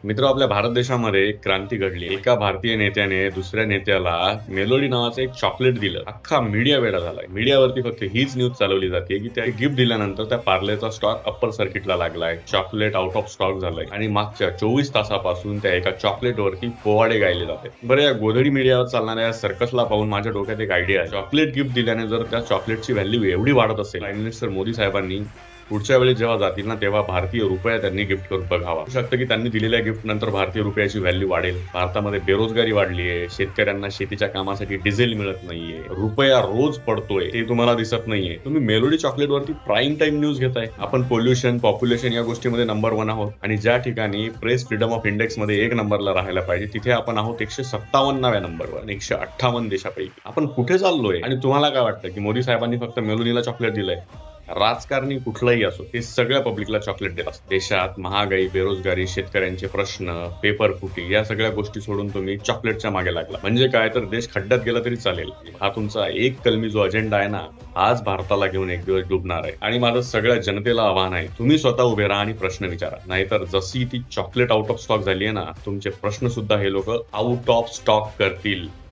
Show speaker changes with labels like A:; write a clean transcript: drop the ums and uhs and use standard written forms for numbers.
A: मित्र, आपल्या भारत देशामध्ये एक क्रांती घडली. एका भारतीय नेत्याने दुसऱ्या नेत्याला मेलोडी नावाचं एक चॉकलेट दिलं. अख्खा मीडिया वेडा झालाय. मीडियावरती फक्त हीच न्यूज चालवली जाते की त्या गिफ्ट दिल्यानंतर त्या पार्लेचा स्टॉक अप्पर सर्किटला लागलाय, चॉकलेट आउट ऑफ स्टॉक झालंय आणि मागच्या 24 तासापासून त्या एका चॉकलेटवरती पोवाडे गायले जाते. बरं, या गोधडी मीडियावर चालणाऱ्या सर्कसला पाहून माझ्या डोक्यात एक आयडिया आहे. चॉकलेट गिफ्ट दिल्याने जर त्या चॉकलेटची व्हॅल्यू एवढी वाढत असेल, प्राईम मिनिस्टर मोदी साहेबांनी पुढच्या वेळी जेव्हा जातील ना, तेव्हा भारतीय रुपया त्यांनी गिफ्ट करून बघावा. होऊ शकतं की त्यांनी दिलेल्या गिफ्ट नंतर भारतीय रुपयाची व्हॅल्यू वाढेल. भारतामध्ये बेरोजगारी वाढली आहे, शेतकऱ्यांना शेतीच्या कामासाठी डिझेल मिळत नाहीये, रुपया रोज पडतोय, ते तुम्हाला दिसत नाहीये. तुम्ही मेलोडी चॉकलेटवरती प्राईम टाइम न्यूज घेताय. आपण पोल्युशन, पॉप्युलेशन या गोष्टीमध्ये नंबर 1 आहोत आणि ज्या ठिकाणी प्रेस फ्रीडम ऑफ इंडेक्स मध्ये 1 नंबरला राहायला पाहिजे, तिथे आपण आहोत 157व्या नंबरवर. 158 देशापैकी आपण कुठे चाललोय? आणि तुम्हाला काय वाटतं की मोदी साहेबांनी फक्त मेलोडीला चॉकलेट दिलंय? राजकारणी कुठलाही असो, ते सगळ्या पब्लिकला चॉकलेट देतात. देशात महागाई, बेरोजगारी, शेतकऱ्यांचे प्रश्न, पेपर फुटी या सगळ्या गोष्टी सोडून तुम्ही चॉकलेटच्या मागे लागला म्हणजे काय, तर देश खड्ड्यात गेला तरी चालेल. हा तुमचा एक कलमी जो अजेंडा आहे ना, आज भारताला घेऊन एक दिवस डुबणार आहे. आणि माझं सगळ्या जनतेला आव्हान आहे, तुम्ही स्वतः उभे राहा आणि प्रश्न विचारा. नाहीतर जशी ती चॉकलेट आउट ऑफ स्टॉक झाली आहे ना, तुमचे प्रश्न सुद्धा हे लोक आउट ऑफ स्टॉक करतील.